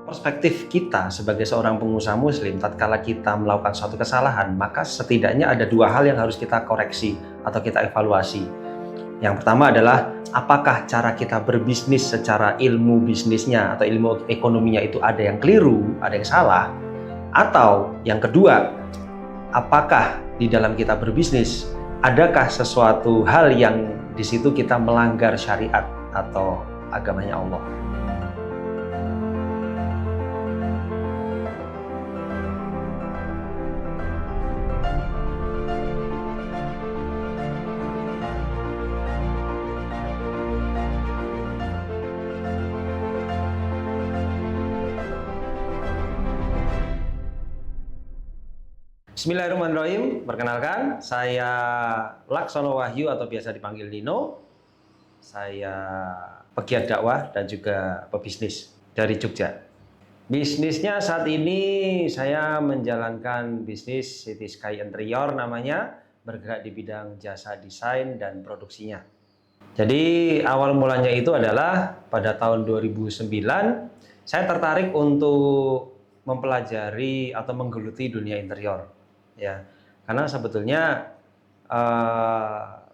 Perspektif kita sebagai seorang pengusaha muslim, tatkala kita melakukan suatu kesalahan, maka setidaknya ada dua hal yang harus kita koreksi atau kita evaluasi. Yang pertama adalah, apakah cara kita berbisnis secara ilmu bisnisnya atau ilmu ekonominya itu ada yang keliru, ada yang salah. Atau yang kedua, apakah di dalam kita berbisnis, adakah sesuatu hal yang di situ kita melanggar syariat atau agamanya Allah. Bismillahirrahmanirrahim. Perkenalkan, saya Laksono Wahyu atau biasa dipanggil Nino. Saya pegiat dakwah dan juga pebisnis dari Jogja. Bisnisnya saat ini saya menjalankan bisnis City Sky Interior namanya, bergerak di bidang jasa desain dan produksinya. Jadi awal mulanya itu adalah pada tahun 2009 saya tertarik untuk mempelajari atau menggeluti dunia interior. Ya, karena sebetulnya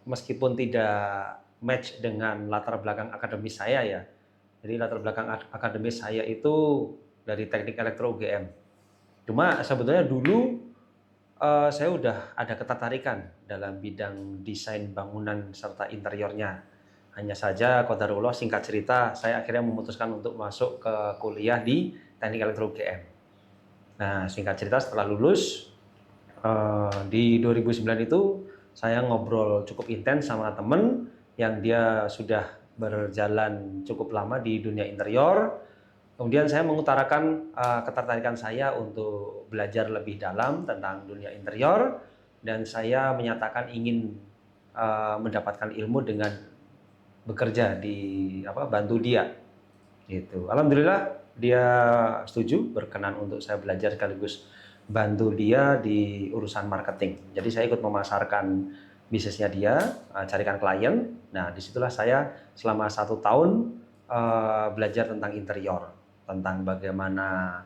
meskipun tidak match dengan latar belakang akademis saya ya, jadi latar belakang akademis saya itu dari teknik elektro UGM. Cuma sebetulnya dulu saya udah ada ketertarikan dalam bidang desain bangunan serta interiornya. Hanya saja qadarullah, singkat cerita, saya akhirnya memutuskan untuk masuk ke kuliah di teknik elektro UGM. Nah, singkat cerita setelah lulus di 2009 itu saya ngobrol cukup intens sama temen yang dia sudah berjalan cukup lama di dunia interior. Kemudian saya mengutarakan ketertarikan saya untuk belajar lebih dalam tentang dunia interior, dan saya menyatakan ingin mendapatkan ilmu dengan bekerja di bantu dia. Gitu. Alhamdulillah dia setuju, berkenan untuk saya belajar sekaligus bantu dia di urusan marketing. Jadi saya ikut memasarkan bisnisnya dia, carikan klien. Nah, disitulah saya selama 1 tahun belajar tentang interior, tentang bagaimana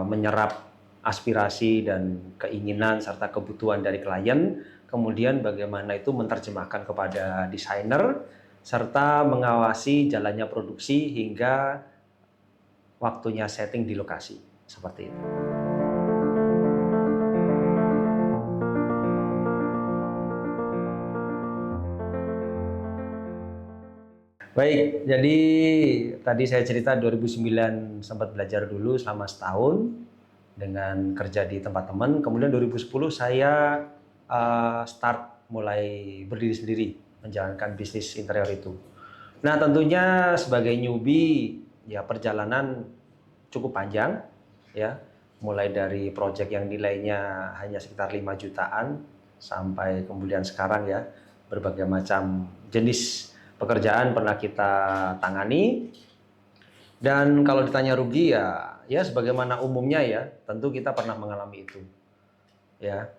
menyerap aspirasi dan keinginan serta kebutuhan dari klien, kemudian bagaimana itu menerjemahkan kepada desainer, serta mengawasi jalannya produksi hingga waktunya setting di lokasi. Seperti itu. Baik, jadi tadi saya cerita 2009 sempat belajar dulu selama setahun dengan kerja di tempat teman. Kemudian 2010 saya start mulai berdiri sendiri menjalankan bisnis interior itu. Nah, tentunya sebagai newbie ya perjalanan cukup panjang ya. Mulai dari proyek yang nilainya hanya sekitar 5 jutaan sampai kemudian sekarang ya berbagai macam jenis pekerjaan pernah kita tangani. Dan kalau ditanya rugi ya sebagaimana umumnya ya, tentu kita pernah mengalami itu. Ya,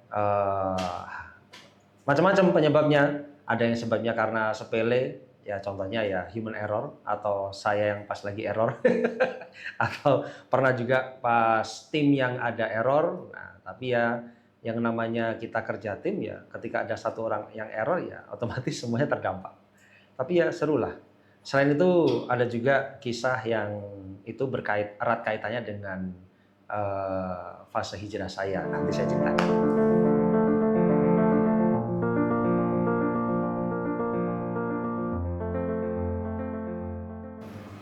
macam-macam penyebabnya. Ada yang sebabnya karena sepele, ya contohnya ya human error, atau saya yang pas lagi error. Atau pernah juga pas tim yang ada error. Nah, tapi ya yang namanya kita kerja tim ya, ketika ada satu orang yang error ya otomatis semuanya terdampak. Tapi ya seru lah. Selain itu ada juga kisah yang itu erat kaitannya dengan fase hijrah saya. Nanti saya ceritakan.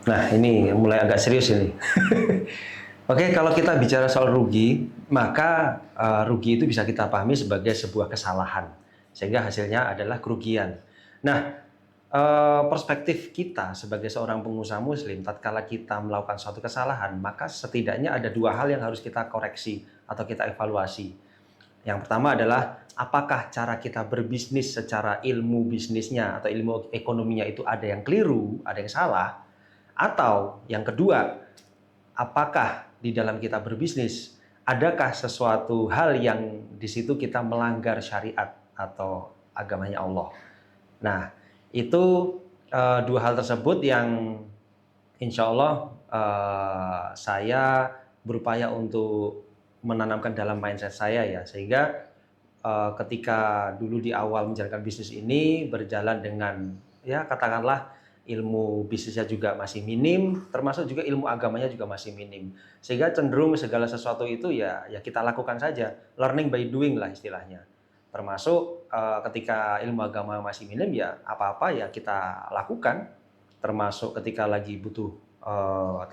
Nah, ini mulai agak serius ini. Oke, kalau kita bicara soal rugi, maka rugi itu bisa kita pahami sebagai sebuah kesalahan, sehingga hasilnya adalah kerugian. Nah, perspektif kita sebagai seorang pengusaha muslim, tatkala kita melakukan suatu kesalahan, maka setidaknya ada dua hal yang harus kita koreksi atau kita evaluasi. Yang pertama adalah, apakah cara kita berbisnis secara ilmu bisnisnya atau ilmu ekonominya itu ada yang keliru, ada yang salah. Atau yang kedua, apakah di dalam kita berbisnis, adakah sesuatu hal yang di situ kita melanggar syariat atau agamanya Allah. Nah, itu dua hal tersebut yang insya Allah saya berupaya untuk menanamkan dalam mindset saya ya, sehingga ketika dulu di awal menjalankan bisnis ini berjalan dengan ya katakanlah ilmu bisnisnya juga masih minim, termasuk juga ilmu agamanya juga masih minim, sehingga cenderung segala sesuatu itu ya kita lakukan saja, learning by doing lah istilahnya. Termasuk ketika ilmu agama masih minim ya apa-apa ya kita lakukan, termasuk ketika lagi butuh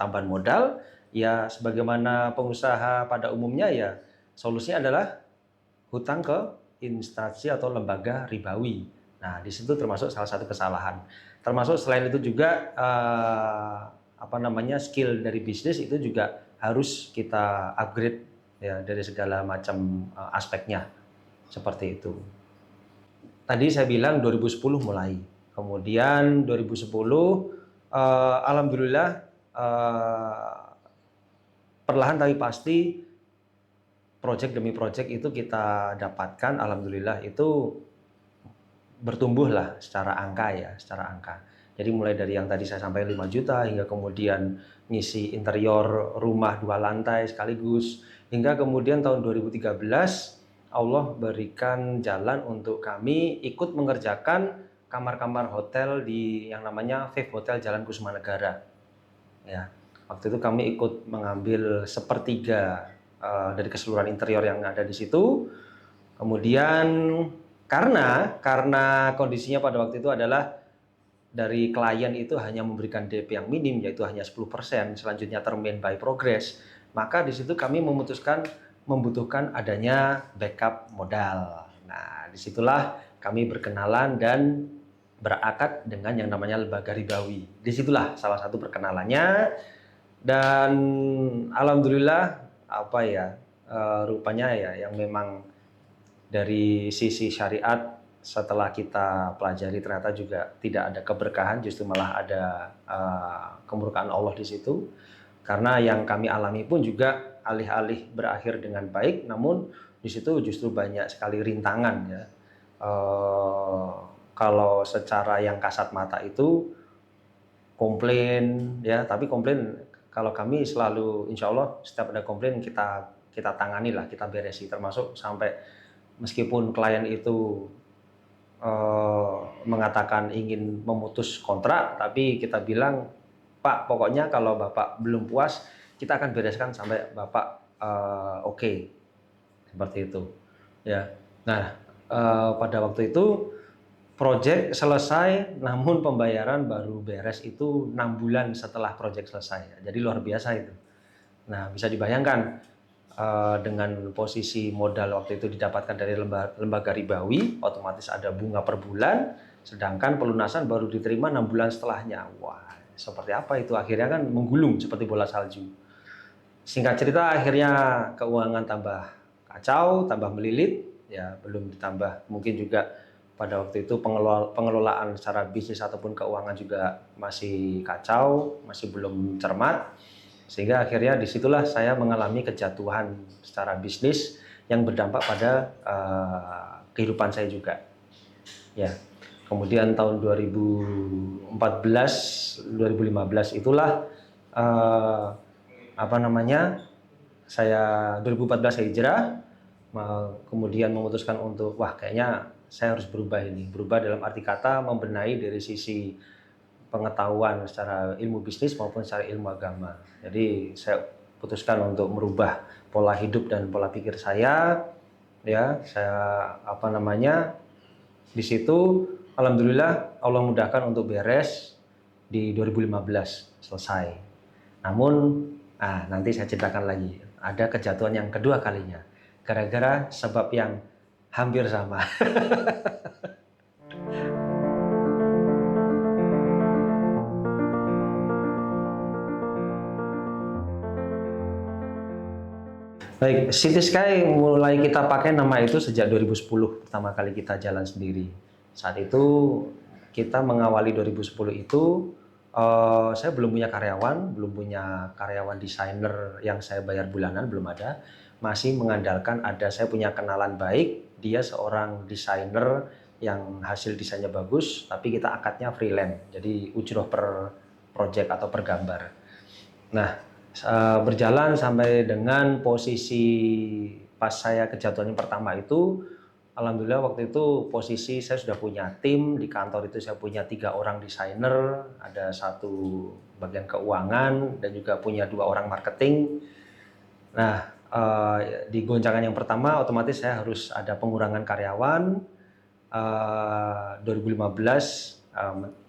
tambahan modal ya sebagaimana pengusaha pada umumnya ya solusinya adalah hutang ke instansi atau lembaga ribawi. Nah, di situ termasuk salah satu kesalahan. Termasuk selain itu juga skill dari bisnis itu juga harus kita upgrade ya dari segala macam aspeknya. Seperti itu. Tadi saya bilang 2010 mulai. Kemudian 2010 alhamdulillah perlahan tapi pasti project demi project itu kita dapatkan, alhamdulillah itu bertumbuh lah secara angka ya, secara angka. Jadi mulai dari yang tadi saya sampaikan 5 juta hingga kemudian ngisi interior rumah 2 lantai sekaligus, hingga kemudian tahun 2013 Allah berikan jalan untuk kami ikut mengerjakan kamar-kamar hotel di yang namanya Vive Hotel Jalan Kusumanegara. Ya, waktu itu kami ikut mengambil sepertiga dari keseluruhan interior yang ada di situ. Kemudian karena kondisinya pada waktu itu adalah dari klien itu hanya memberikan DP yang minim, yaitu hanya 10%, selanjutnya term by progress, maka di situ kami memutuskan membutuhkan adanya backup modal. Nah, disitulah kami berkenalan dan berakad dengan yang namanya lembaga ribawi. Disitulah salah satu perkenalannya, dan alhamdulillah rupanya ya yang memang dari sisi syariat setelah kita pelajari ternyata juga tidak ada keberkahan, justru malah ada kemurkaan Allah di situ. Karena yang kami alami pun juga alih-alih berakhir dengan baik, namun di situ justru banyak sekali rintangan ya. Kalau secara yang kasat mata itu komplain ya, tapi komplain kalau kami selalu insya Allah setiap ada komplain kita tangani lah, kita beresi, termasuk sampai meskipun klien itu mengatakan ingin memutus kontrak, tapi kita bilang, Pak, pokoknya kalau Bapak belum puas, kita akan bereskan sampai Bapak oke. Seperti itu. Ya. Nah, pada waktu itu proyek selesai, namun pembayaran baru beres itu 6 bulan setelah proyek selesai. Jadi luar biasa itu. Nah, bisa dibayangkan dengan posisi modal waktu itu didapatkan dari lembaga ribawi, otomatis ada bunga per bulan, sedangkan pelunasan baru diterima 6 bulan setelahnya. Wah, seperti apa itu? Akhirnya kan menggulung seperti bola salju. Singkat cerita, akhirnya keuangan tambah kacau, tambah melilit, ya belum ditambah mungkin juga pada waktu itu pengelolaan secara bisnis ataupun keuangan juga masih kacau, masih belum cermat. Sehingga akhirnya disitulah saya mengalami kejatuhan secara bisnis yang berdampak pada kehidupan saya juga. Ya, kemudian tahun 2014, 2015 itulah saya 2014 saya hijrah, kemudian memutuskan untuk kayaknya saya harus berubah dalam arti kata membenahi dari sisi pengetahuan secara ilmu bisnis maupun secara ilmu agama. Jadi saya putuskan untuk merubah pola hidup dan pola pikir saya. Ya, di situ alhamdulillah Allah mudahkan untuk beres di 2015 selesai. Namun nanti saya ceritakan lagi, ada kejatuhan yang kedua kalinya gara-gara sebab yang hampir sama. Baik, City Sky mulai kita pakai nama itu sejak 2010, pertama kali kita jalan sendiri. Saat itu kita mengawali 2010 itu, saya belum punya karyawan desainer yang saya bayar bulanan, belum ada. Masih mengandalkan saya punya kenalan baik, dia seorang desainer yang hasil desainnya bagus, tapi kita akadnya freelance. Jadi ujroh per project atau per gambar. Nah, berjalan sampai dengan posisi pas saya kejatuhan yang pertama itu, alhamdulillah waktu itu posisi saya sudah punya tim di kantor itu, saya punya 3 orang desainer, ada 1 bagian keuangan dan juga punya 2 orang marketing. Nah, di goncangan yang pertama otomatis saya harus ada pengurangan karyawan. 2015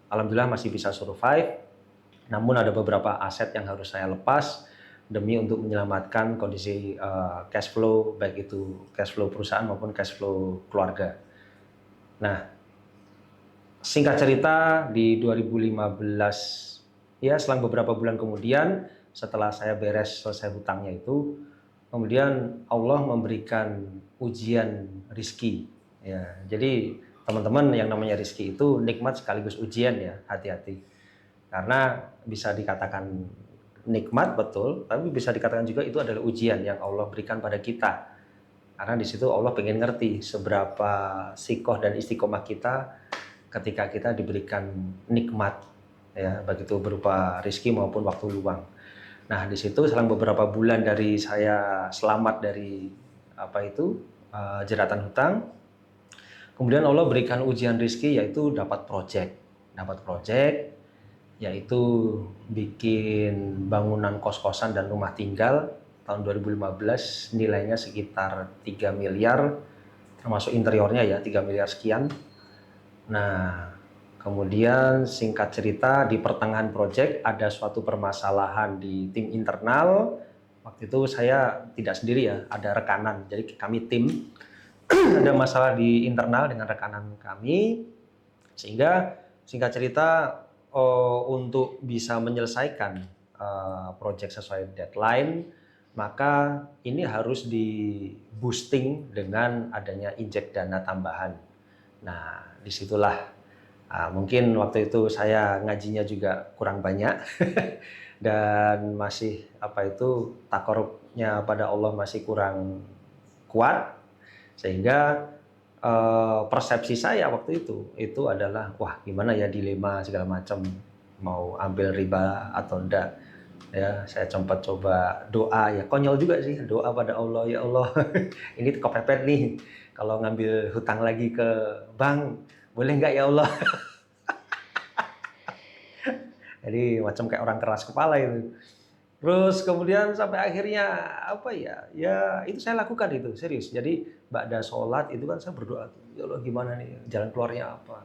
alhamdulillah masih bisa survive, namun ada beberapa aset yang harus saya lepas demi untuk menyelamatkan kondisi cash flow, baik itu cash flow perusahaan maupun cash flow keluarga. Nah, singkat cerita di 2015 ya, selang beberapa bulan kemudian setelah saya beres selesai hutangnya itu, kemudian Allah memberikan ujian rizki. Ya, jadi teman-teman, yang namanya rizki itu nikmat sekaligus ujian ya, hati-hati. Karena bisa dikatakan nikmat betul, tapi bisa dikatakan juga itu adalah ujian yang Allah berikan pada kita. Karena di situ Allah pengen ngerti seberapa sikoh dan istiqomah kita ketika kita diberikan nikmat, ya, baik itu berupa rezeki maupun waktu luang. Nah, di situ selang beberapa bulan dari saya selamat dari jeratan hutang, kemudian Allah berikan ujian rezeki, yaitu dapat project, yaitu bikin bangunan kos-kosan dan rumah tinggal tahun 2015, nilainya sekitar 3 miliar, termasuk interiornya ya 3 miliar sekian. Nah, kemudian singkat cerita di pertengahan proyek ada suatu permasalahan di tim internal. Waktu itu saya tidak sendiri ya, ada rekanan. Jadi kami tim ada masalah di internal dengan rekanan kami, sehingga singkat cerita untuk bisa menyelesaikan proyek sesuai deadline, maka ini harus di boosting dengan adanya injek dana tambahan. Nah, disitulah mungkin waktu itu saya ngajinya juga kurang banyak dan masih takarubnya pada Allah masih kurang kuat, sehingga persepsi saya waktu itu adalah wah, gimana ya, dilema segala macam, mau ambil riba atau enggak ya. Saya sempat coba doa, ya konyol juga sih, doa pada Allah, ya Allah ini kepepet nih, kalau ngambil hutang lagi ke bank boleh nggak ya Allah. Jadi macam kayak orang keras kepala itu. Terus kemudian sampai akhirnya ya itu saya lakukan itu serius. Jadi ba'da sholat itu kan saya berdoa, ya Allah gimana nih jalan keluarnya apa.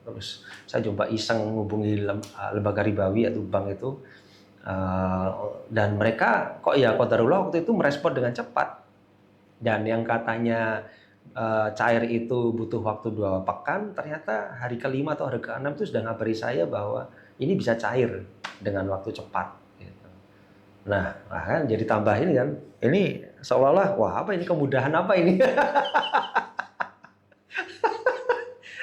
Terus saya coba iseng menghubungi lembaga ribawi atau bank itu, dan mereka kok ya qadarullah waktu itu merespon dengan cepat. Dan yang katanya cair itu butuh waktu 2 pekan, ternyata hari ke-5 atau hari ke-6 itu sudah ngabari saya bahwa ini bisa cair dengan waktu cepat. Nah, kan jadi tambah ini kan, ini seolah-olah wah apa ini, kemudahan apa ini.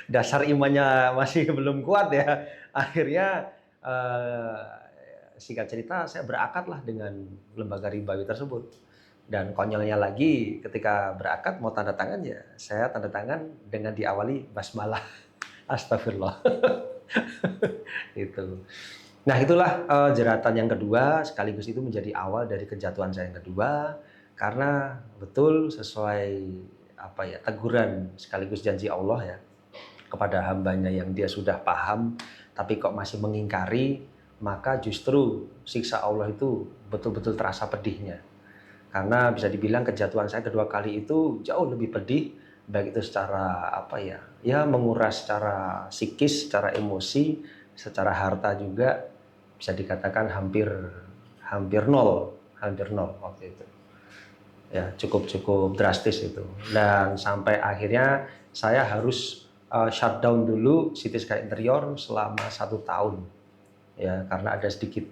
Dasar imannya masih belum kuat ya. Akhirnya singkat cerita saya berakadlah dengan lembaga ribawi tersebut. Dan konyolnya lagi, ketika berakad mau tanda tangan ya saya tanda tangan dengan diawali basmalah. Astagfirullah. Itu. Nah, itulah jeratan yang kedua, sekaligus itu menjadi awal dari kejatuhan saya yang kedua, karena betul sesuai teguran sekaligus janji Allah ya kepada hambanya yang dia sudah paham tapi kok masih mengingkari, maka justru siksa Allah itu betul-betul terasa pedihnya. Karena bisa dibilang kejatuhan saya kedua kali itu jauh lebih pedih, baik itu secara menguras secara psikis, secara emosi, secara harta juga bisa dikatakan hampir nol waktu itu. Ya, cukup drastis itu. Dan sampai akhirnya saya harus shutdown dulu CT Sky Interior selama 1 tahun. Ya, karena ada sedikit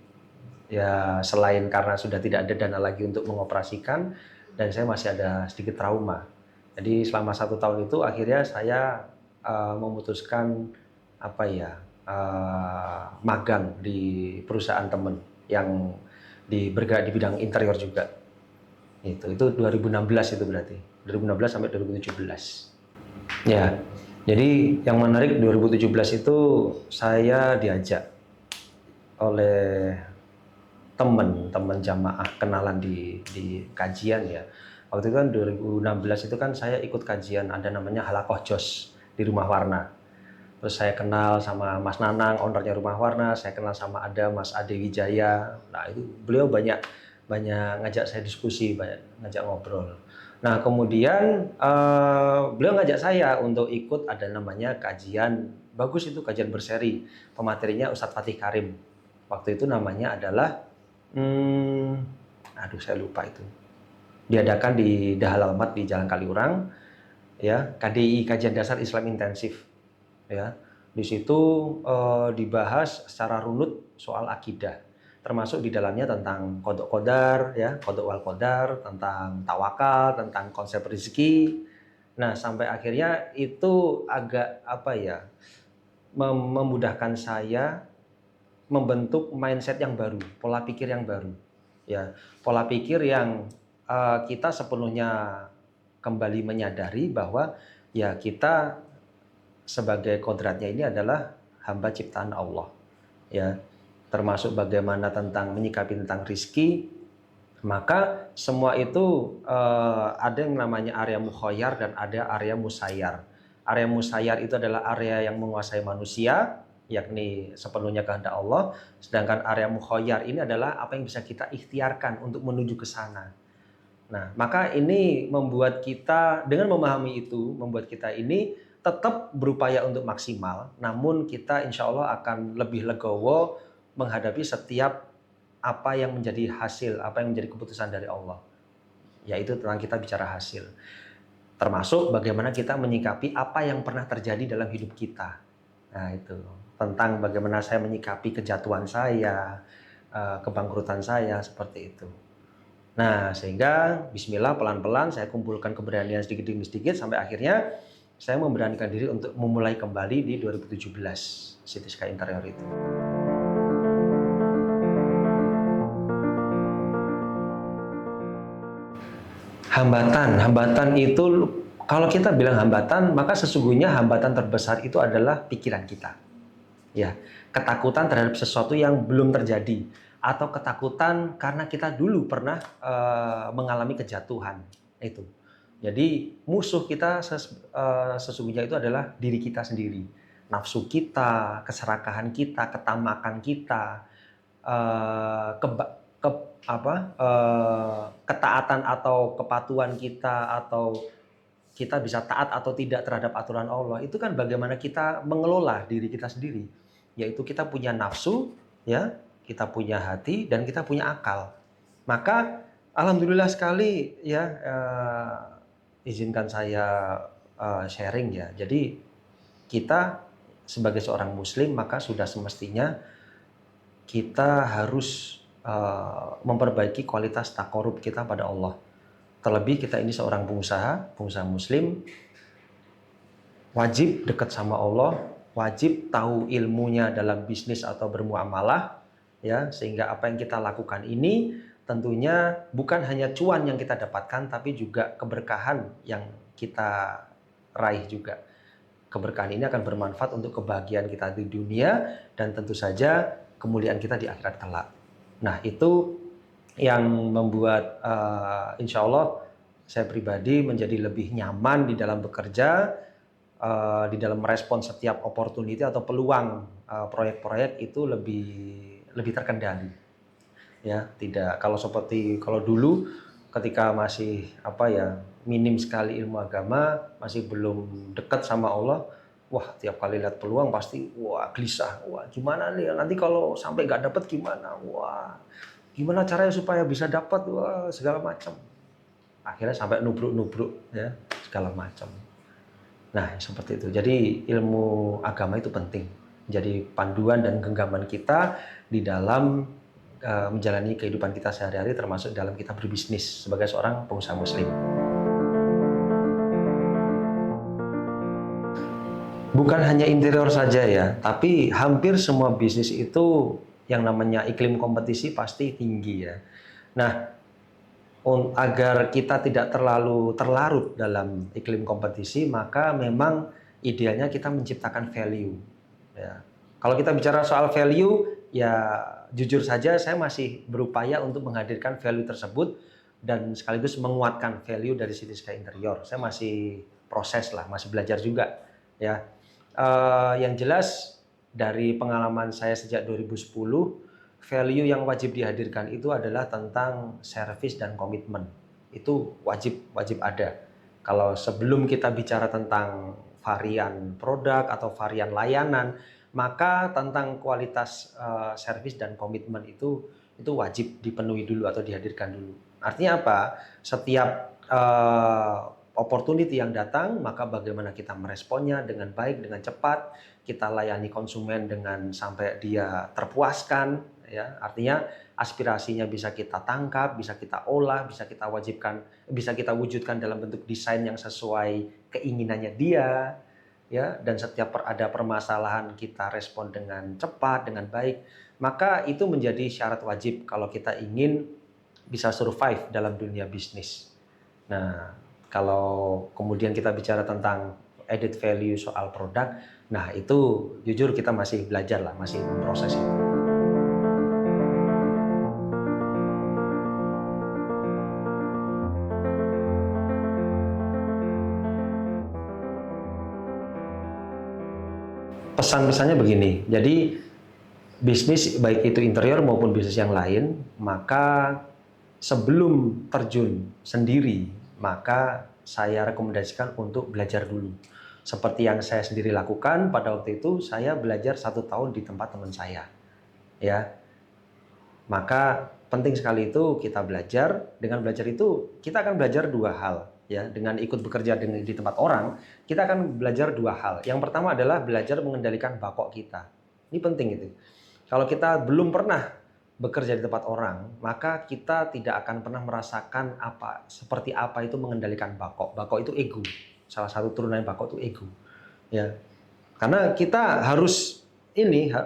ya, selain karena sudah tidak ada dana lagi untuk mengoperasikan, dan saya masih ada sedikit trauma. Jadi selama 1 tahun itu akhirnya saya memutuskan magang di perusahaan teman yang bergerak di bidang interior juga. Itu 2016 itu berarti. 2016 sampai 2017. Ya. Jadi yang menarik 2017 itu saya diajak oleh teman-teman jamaah kenalan di kajian ya. Waktu itu kan 2016 itu kan saya ikut kajian ada namanya Halakoh Jos di Rumah Warna. Terus saya kenal sama Mas Nanang, ownernya Rumah Warna. Saya kenal sama ada Mas Ade Wijaya. Nah itu beliau banyak ngajak saya diskusi, banyak ngajak ngobrol. Nah kemudian beliau ngajak saya untuk ikut ada namanya kajian, bagus itu kajian berseri. Pematerinya Ustadz Fatih Karim. Waktu itu namanya adalah aduh saya lupa itu. Diadakan di Dahal Almat di Jalan Kaliurang, ya, KDI Kajian Dasar Islam Intensif, ya. Di situ dibahas secara runut soal akidah, termasuk di dalamnya tentang kodok kodar, ya, kodok wal kodar, tentang tawakal, tentang konsep rezeki. Nah sampai akhirnya itu agak apa ya, memudahkan saya membentuk mindset yang baru, pola pikir yang baru, ya, pola pikir yang kita sepenuhnya kembali menyadari bahwa ya kita sebagai kodratnya ini adalah hamba ciptaan Allah, ya, termasuk bagaimana tentang menyikapi tentang rizki, maka semua itu ada yang namanya area mukhoyar dan ada area musayyar. Area musayyar itu adalah area yang menguasai manusia, yakni sepenuhnya kehendak Allah. Sedangkan area mukhoyar ini adalah apa yang bisa kita ikhtiarkan untuk menuju ke sana. Nah, maka ini membuat kita, dengan memahami itu, membuat kita ini tetap berupaya untuk maksimal, namun kita insya Allah akan lebih legowo menghadapi setiap apa yang menjadi hasil, apa yang menjadi keputusan dari Allah. Yaitu tentang kita bicara hasil. Termasuk bagaimana kita menyikapi apa yang pernah terjadi dalam hidup kita. Nah itu, tentang bagaimana saya menyikapi kejatuhan saya, kebangkrutan saya, seperti itu. Nah sehingga bismillah pelan-pelan saya kumpulkan keberanian sedikit demi sedikit sampai akhirnya saya memberanikan diri untuk memulai kembali di 2017 City Sky Interior itu. Hambatan itu kalau kita bilang hambatan, maka sesungguhnya hambatan terbesar itu adalah pikiran kita. Ya, ketakutan terhadap sesuatu yang belum terjadi atau ketakutan karena kita dulu pernah mengalami kejatuhan itu. Jadi musuh kita sesungguhnya itu adalah diri kita sendiri, nafsu kita, keserakahan kita, ketamakan kita, ketaatan atau kepatuhan kita, atau kita bisa taat atau tidak terhadap aturan Allah. Itu kan bagaimana kita mengelola diri kita sendiri, yaitu kita punya nafsu, ya, kita punya hati, dan kita punya akal. Maka alhamdulillah sekali ya, izinkan saya sharing ya. Jadi kita sebagai seorang muslim maka sudah semestinya kita harus memperbaiki kualitas takorub kita pada Allah. Terlebih kita ini seorang pengusaha muslim, wajib dekat sama Allah, wajib tahu ilmunya dalam bisnis atau bermuamalah, ya, sehingga apa yang kita lakukan ini tentunya bukan hanya cuan yang kita dapatkan, tapi juga keberkahan yang kita raih juga. Keberkahan ini akan bermanfaat untuk kebahagiaan kita di dunia dan tentu saja kemuliaan kita di akhirat kelak. Nah itu yang membuat insya Allah saya pribadi menjadi lebih nyaman di dalam bekerja, di dalam merespon setiap opportunity atau peluang proyek-proyek itu lebih terkendali. Ya, tidak kalau dulu ketika masih minim sekali ilmu agama, masih belum dekat sama Allah, wah tiap kali lihat peluang pasti gelisah, gimana nih nanti kalau sampai nggak dapat gimana, gimana caranya supaya bisa dapat, segala macam. Akhirnya sampai nubruk ya segala macam. Nah seperti itu. Jadi ilmu agama itu penting, jadi panduan dan genggaman kita di dalam menjalani kehidupan kita sehari-hari, termasuk dalam kita berbisnis sebagai seorang pengusaha muslim. Bukan hanya interior saja ya, tapi hampir semua bisnis itu yang namanya iklim kompetisi pasti tinggi ya. Nah, agar kita tidak terlalu terlarut dalam iklim kompetisi, maka memang idealnya kita menciptakan value. Ya. Kalau kita bicara soal value, ya jujur saja saya masih berupaya untuk menghadirkan value tersebut dan sekaligus menguatkan value dari City Sky Interior. Saya masih proses lah, masih belajar juga ya. Yang jelas dari pengalaman saya sejak 2010, value yang wajib dihadirkan itu adalah tentang service dan komitmen. Itu wajib ada. Kalau sebelum kita bicara tentang varian produk atau varian layanan, maka tentang kualitas service dan komitmen itu wajib dipenuhi dulu atau dihadirkan dulu. Artinya apa? Setiap opportunity yang datang, maka bagaimana kita meresponnya dengan baik, dengan cepat, kita layani konsumen dengan sampai dia terpuaskan, ya. Artinya aspirasinya bisa kita tangkap, bisa kita olah, bisa kita wajibkan, bisa kita wujudkan dalam bentuk desain yang sesuai keinginannya dia, ya. Dan setiap ada permasalahan kita respon dengan cepat, dengan baik, maka itu menjadi syarat wajib kalau kita ingin bisa survive dalam dunia bisnis. Nah, kalau kemudian kita bicara tentang added value soal produk, nah itu jujur kita masih belajar lah, masih memproses itu. Pesan-pesannya begini, jadi bisnis baik itu interior maupun bisnis yang lain, maka sebelum terjun sendiri, maka saya rekomendasikan untuk belajar dulu. Seperti yang saya sendiri lakukan pada waktu itu, saya belajar 1 tahun di tempat teman saya. Ya, maka penting sekali itu kita belajar. Dengan belajar itu kita akan belajar 2 hal. Ya, dengan ikut bekerja di tempat orang, kita akan belajar 2 hal. Yang pertama adalah belajar mengendalikan bakok kita. Ini penting itu. Kalau kita belum pernah bekerja di tempat orang, maka kita tidak akan pernah merasakan seperti apa itu mengendalikan bakok. Bakok itu ego. Salah satu turunan bakok itu ego. Ya. Karena kita harus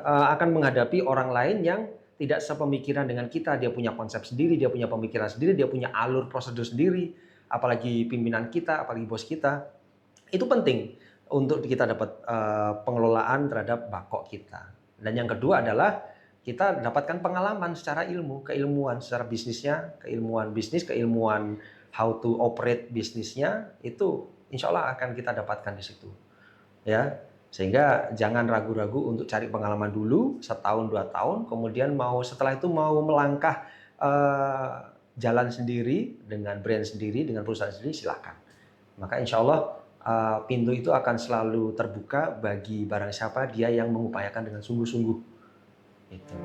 akan menghadapi orang lain yang tidak sepemikiran dengan kita. Dia punya konsep sendiri, dia punya pemikiran sendiri, dia punya alur prosedur sendiri. Apalagi pimpinan kita, apalagi bos kita. Itu penting untuk kita dapat pengelolaan terhadap bakok kita. Dan yang kedua adalah kita dapatkan pengalaman secara keilmuan secara bisnisnya, keilmuan bisnis, keilmuan how to operate bisnisnya, itu insya Allah akan kita dapatkan di situ. Ya, sehingga jangan ragu-ragu untuk cari pengalaman dulu 1 tahun 2 tahun, kemudian setelah itu mau melangkah jalan sendiri dengan brand sendiri, dengan perusahaan sendiri, silakan. Maka insya Allah pintu itu akan selalu terbuka bagi barang siapa dia yang mengupayakan dengan sungguh-sungguh. Itu.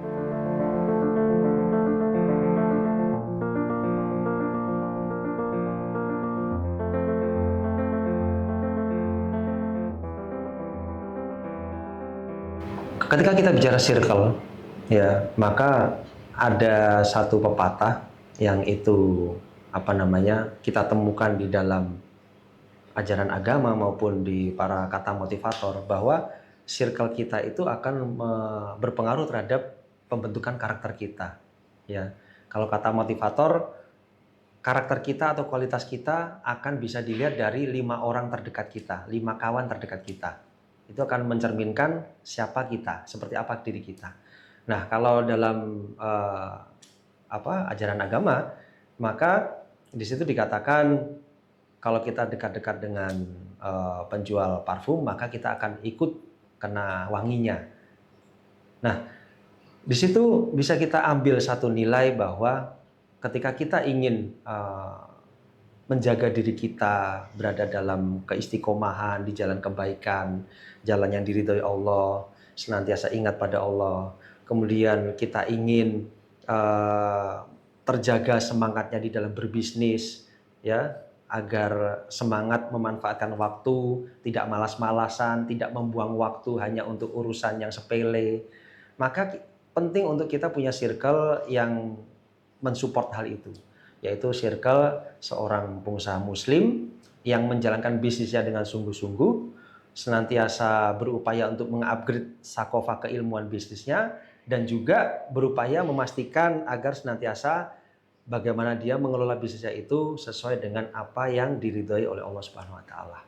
Ketika kita bicara circle, ya, maka ada satu pepatah yang itu kita temukan di dalam ajaran agama maupun di para kata motivator, bahwa circle kita itu akan berpengaruh terhadap pembentukan karakter kita. Ya, kalau kata motivator, karakter kita atau kualitas kita akan bisa dilihat dari 5 orang terdekat kita, 5 kawan terdekat kita. Itu akan mencerminkan siapa kita, seperti apa diri kita. Nah, kalau dalam ajaran agama, maka di situ dikatakan kalau kita dekat-dekat dengan penjual parfum, maka kita akan ikut kena wanginya. Nah, di situ bisa kita ambil satu nilai bahwa ketika kita ingin menjaga diri kita berada dalam keistiqomahan di jalan kebaikan, jalan yang diridhoi Allah, senantiasa ingat pada Allah, kemudian kita ingin terjaga semangatnya di dalam berbisnis, ya, agar semangat memanfaatkan waktu, tidak malas-malasan, tidak membuang waktu hanya untuk urusan yang sepele. Maka penting untuk kita punya circle yang mensupport hal itu, yaitu circle seorang pengusaha muslim yang menjalankan bisnisnya dengan sungguh-sungguh, senantiasa berupaya untuk mengupgrade sakofah keilmuan bisnisnya, dan juga berupaya memastikan agar senantiasa bagaimana dia mengelola bisnisnya itu sesuai dengan apa yang diridhoi oleh Allah Subhanahu wa taala.